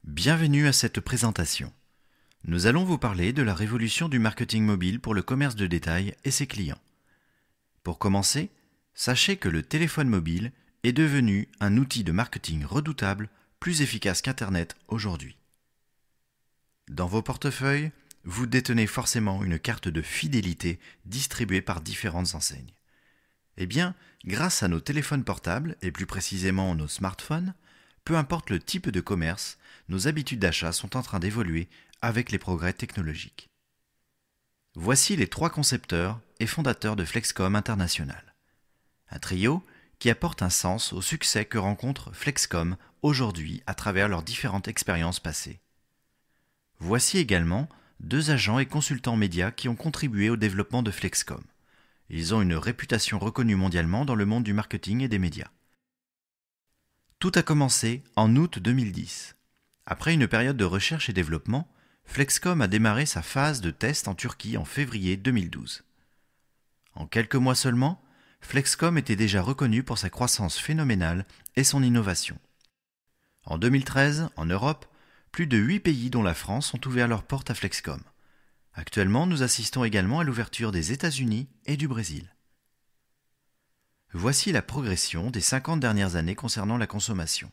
Bienvenue à cette présentation. Nous allons vous parler de la révolution du marketing mobile pour le commerce de détail et ses clients. Pour commencer, sachez que le téléphone mobile est devenu un outil de marketing redoutable, plus efficace qu'Internet aujourd'hui. Dans vos portefeuilles, vous détenez forcément une carte de fidélité distribuée par différentes enseignes. Eh bien, grâce à nos téléphones portables, et plus précisément nos smartphones, peu importe le type de commerce, nos habitudes d'achat sont en train d'évoluer avec les progrès technologiques. Voici les 3 concepteurs et fondateurs de Flexcom International. Un trio qui apporte un sens au succès que rencontre Flexcom aujourd'hui à travers leurs différentes expériences passées. Voici également 2 agents et consultants médias qui ont contribué au développement de Flexcom. Ils ont une réputation reconnue mondialement dans le monde du marketing et des médias. Tout a commencé en août 2010. Après une période de recherche et développement, Flexcom a démarré sa phase de test en Turquie en février 2012. En quelques mois seulement, Flexcom était déjà reconnu pour sa croissance phénoménale et son innovation. En 2013, en Europe, plus de 8 pays dont la France ont ouvert leurs portes à Flexcom. Actuellement, nous assistons également à l'ouverture des États-Unis et du Brésil. Voici la progression des 50 dernières années concernant la consommation.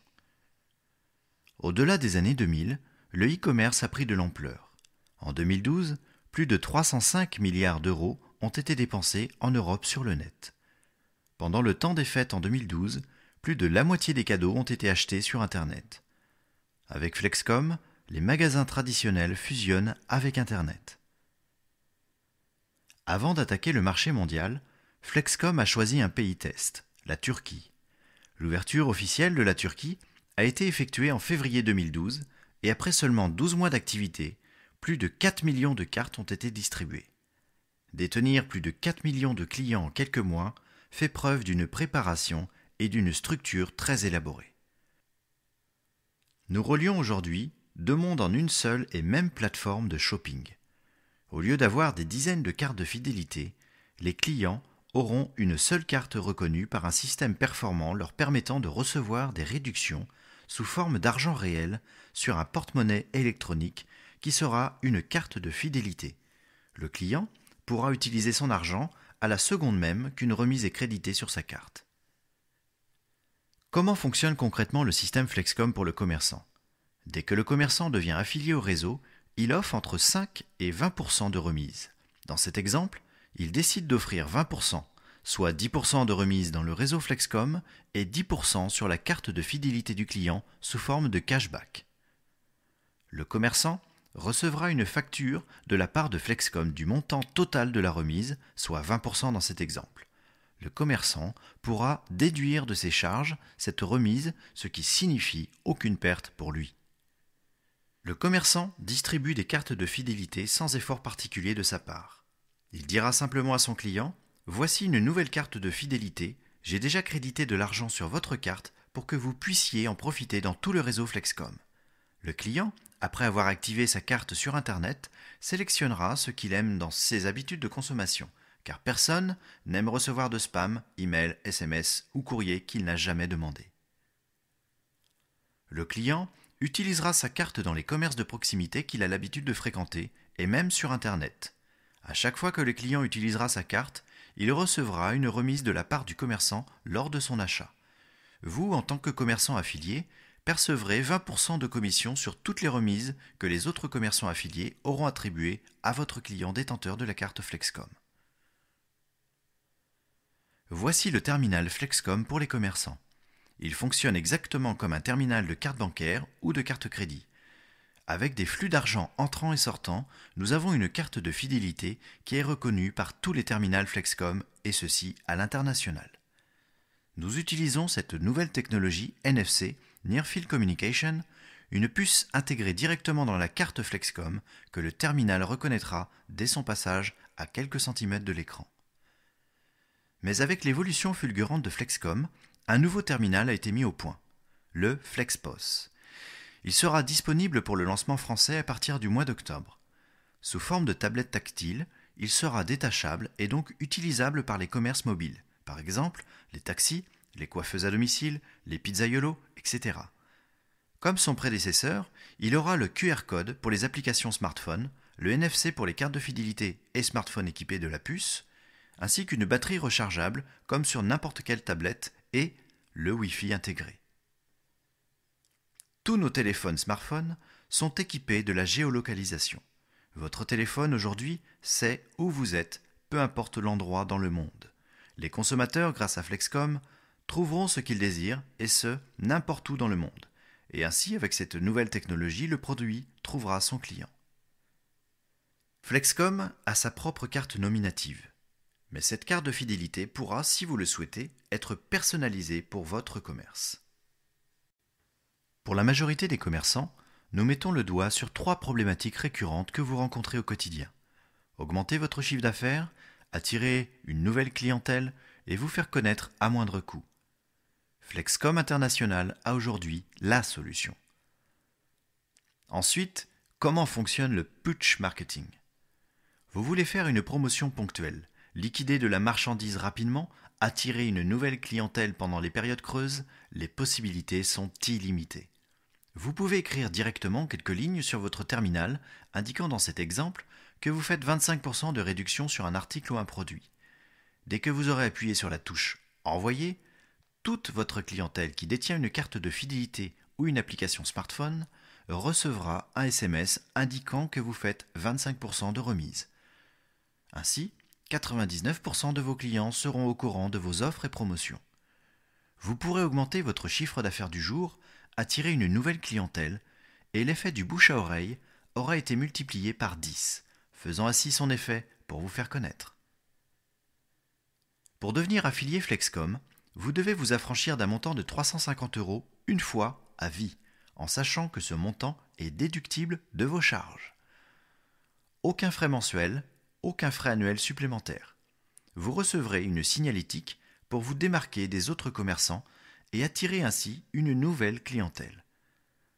Au-delà des années 2000, le e-commerce a pris de l'ampleur. En 2012, plus de 305 milliards d'euros ont été dépensés en Europe sur le net. Pendant le temps des fêtes en 2012, plus de la moitié des cadeaux ont été achetés sur Internet. Avec Flexcom, les magasins traditionnels fusionnent avec Internet. Avant d'attaquer le marché mondial, Flexcom a choisi un pays test, la Turquie. L'ouverture officielle de la Turquie a été effectuée en février 2012 et après seulement 12 mois d'activité, plus de 4 millions de cartes ont été distribuées. Détenir plus de 4 millions de clients en quelques mois fait preuve d'une préparation et d'une structure très élaborée. Nous relions aujourd'hui 2 mondes en une seule et même plateforme de shopping. Au lieu d'avoir des dizaines de cartes de fidélité, les clients auront une seule carte reconnue par un système performant leur permettant de recevoir des réductions sous forme d'argent réel sur un porte-monnaie électronique qui sera une carte de fidélité. Le client pourra utiliser son argent à la seconde même qu'une remise est créditée sur sa carte. Comment fonctionne concrètement le système Flexcom pour le commerçant ? Dès que le commerçant devient affilié au réseau, il offre entre 5 et 20% de remise. Dans cet exemple, il décide d'offrir 20%, soit 10% de remise dans le réseau Flexcom et 10% sur la carte de fidélité du client sous forme de cashback. Le commerçant recevra une facture de la part de Flexcom du montant total de la remise, soit 20% dans cet exemple. Le commerçant pourra déduire de ses charges cette remise, ce qui signifie aucune perte pour lui. Le commerçant distribue des cartes de fidélité sans effort particulier de sa part. Il dira simplement à son client « Voici une nouvelle carte de fidélité, j'ai déjà crédité de l'argent sur votre carte pour que vous puissiez en profiter dans tout le réseau Flexcom. » Le client, après avoir activé sa carte sur Internet, sélectionnera ce qu'il aime dans ses habitudes de consommation, car personne n'aime recevoir de spam, email, SMS ou courrier qu'il n'a jamais demandé. Le client utilisera sa carte dans les commerces de proximité qu'il a l'habitude de fréquenter et même sur Internet. À chaque fois que le client utilisera sa carte, il recevra une remise de la part du commerçant lors de son achat. Vous, en tant que commerçant affilié, percevrez 20% de commission sur toutes les remises que les autres commerçants affiliés auront attribuées à votre client détenteur de la carte Flexcom. Voici le terminal Flexcom pour les commerçants. Il fonctionne exactement comme un terminal de carte bancaire ou de carte crédit. Avec des flux d'argent entrant et sortant, nous avons une carte de fidélité qui est reconnue par tous les terminals Flexcom et ceci à l'international. Nous utilisons cette nouvelle technologie NFC, Near Field Communication, une puce intégrée directement dans la carte Flexcom que le terminal reconnaîtra dès son passage à quelques centimètres de l'écran. Mais avec l'évolution fulgurante de Flexcom, un nouveau terminal a été mis au point, le FlexPOS. Il sera disponible pour le lancement français à partir du mois d'octobre. Sous forme de tablette tactile, il sera détachable et donc utilisable par les commerces mobiles, par exemple les taxis, les coiffeuses à domicile, les pizzaiolos, etc. Comme son prédécesseur, il aura le QR code pour les applications smartphone, le NFC pour les cartes de fidélité et smartphones équipés de la puce, ainsi qu'une batterie rechargeable comme sur n'importe quelle tablette et le Wi-Fi intégré. Tous nos téléphones smartphones sont équipés de la géolocalisation. Votre téléphone aujourd'hui sait où vous êtes, peu importe l'endroit dans le monde. Les consommateurs, grâce à Flexcom, trouveront ce qu'ils désirent, et ce, n'importe où dans le monde. Et ainsi, avec cette nouvelle technologie, le produit trouvera son client. Flexcom a sa propre carte nominative. Mais cette carte de fidélité pourra, si vous le souhaitez, être personnalisée pour votre commerce. Pour la majorité des commerçants, nous mettons le doigt sur 3 problématiques récurrentes que vous rencontrez au quotidien. Augmenter votre chiffre d'affaires, attirer une nouvelle clientèle et vous faire connaître à moindre coût. Flexcom International a aujourd'hui la solution. Ensuite, comment fonctionne le push marketing ? Vous voulez faire une promotion ponctuelle, liquider de la marchandise rapidement, attirer une nouvelle clientèle pendant les périodes creuses, les possibilités sont illimitées. Vous pouvez écrire directement quelques lignes sur votre terminal, indiquant dans cet exemple que vous faites 25% de réduction sur un article ou un produit. Dès que vous aurez appuyé sur la touche « Envoyer », toute votre clientèle qui détient une carte de fidélité ou une application smartphone recevra un SMS indiquant que vous faites 25% de remise. Ainsi, 99% de vos clients seront au courant de vos offres et promotions. Vous pourrez augmenter votre chiffre d'affaires du jour, attirer une nouvelle clientèle, et l'effet du bouche à oreille aura été multiplié par 10, faisant ainsi son effet pour vous faire connaître. Pour devenir affilié Flexcom, vous devez vous affranchir d'un montant de 350 € une fois à vie, en sachant que ce montant est déductible de vos charges. Aucun frais mensuel, aucun frais annuel supplémentaire. Vous recevrez une signalétique pour vous démarquer des autres commerçants et attirer ainsi une nouvelle clientèle.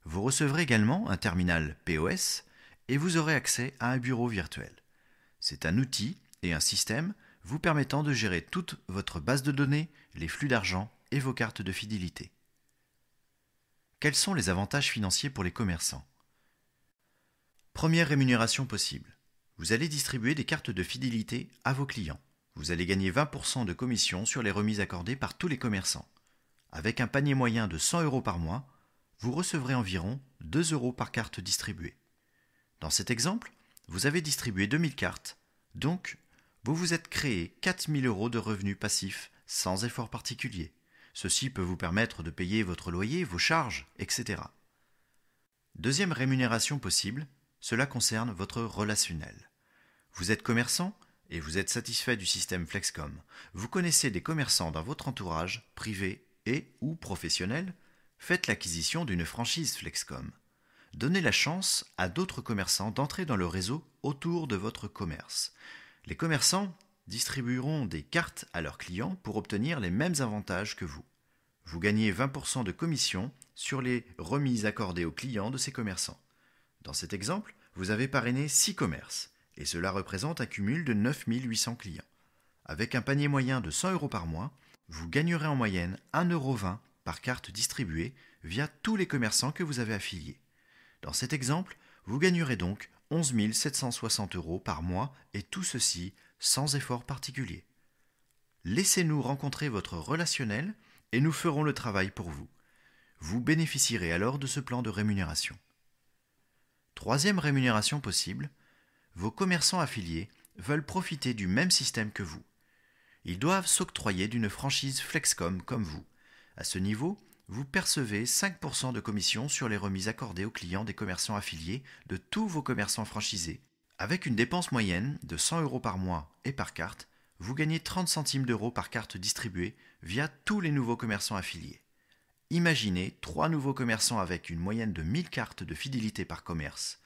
Vous recevrez également un terminal POS et vous aurez accès à un bureau virtuel. C'est un outil et un système vous permettant de gérer toute votre base de données, les flux d'argent et vos cartes de fidélité. Quels sont les avantages financiers pour les commerçants ? Première rémunération possible. Vous allez distribuer des cartes de fidélité à vos clients. Vous allez gagner 20% de commission sur les remises accordées par tous les commerçants. Avec un panier moyen de 100 € par mois, vous recevrez environ 2 € par carte distribuée. Dans cet exemple, vous avez distribué 2000 cartes, donc vous vous êtes créé 4000 € de revenus passifs sans effort particulier. Ceci peut vous permettre de payer votre loyer, vos charges, etc. Deuxième rémunération possible, cela concerne votre relationnel. Vous êtes commerçant et vous êtes satisfait du système Flexcom. Vous connaissez des commerçants dans votre entourage, privé et ou professionnel. Faites l'acquisition d'une franchise Flexcom. Donnez la chance à d'autres commerçants d'entrer dans le réseau autour de votre commerce. Les commerçants distribueront des cartes à leurs clients pour obtenir les mêmes avantages que vous. Vous gagnez 20% de commission sur les remises accordées aux clients de ces commerçants. Dans cet exemple, vous avez parrainé 6 commerces, et cela représente un cumul de 9800 clients. Avec un panier moyen de 100 € par mois, vous gagnerez en moyenne 1,20 € par carte distribuée via tous les commerçants que vous avez affiliés. Dans cet exemple, vous gagnerez donc 11 760 € par mois et tout ceci sans effort particulier. Laissez-nous rencontrer votre relationnel et nous ferons le travail pour vous. Vous bénéficierez alors de ce plan de rémunération. Troisième rémunération possible, vos commerçants affiliés veulent profiter du même système que vous. Ils doivent s'octroyer d'une franchise Flexcom comme vous. À ce niveau, vous percevez 5% de commission sur les remises accordées aux clients des commerçants affiliés de tous vos commerçants franchisés. Avec une dépense moyenne de 100 € par mois et par carte, vous gagnez 30 centimes d'euros par carte distribuée via tous les nouveaux commerçants affiliés. Imaginez 3 nouveaux commerçants avec une moyenne de 1000 cartes de fidélité par commerce.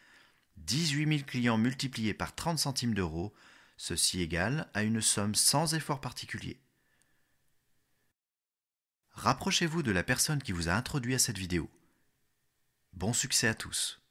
18 000 clients multipliés par 30 centimes d'euros, ceci égale à une somme sans effort particulier. Rapprochez-vous de la personne qui vous a introduit à cette vidéo. Bon succès à tous!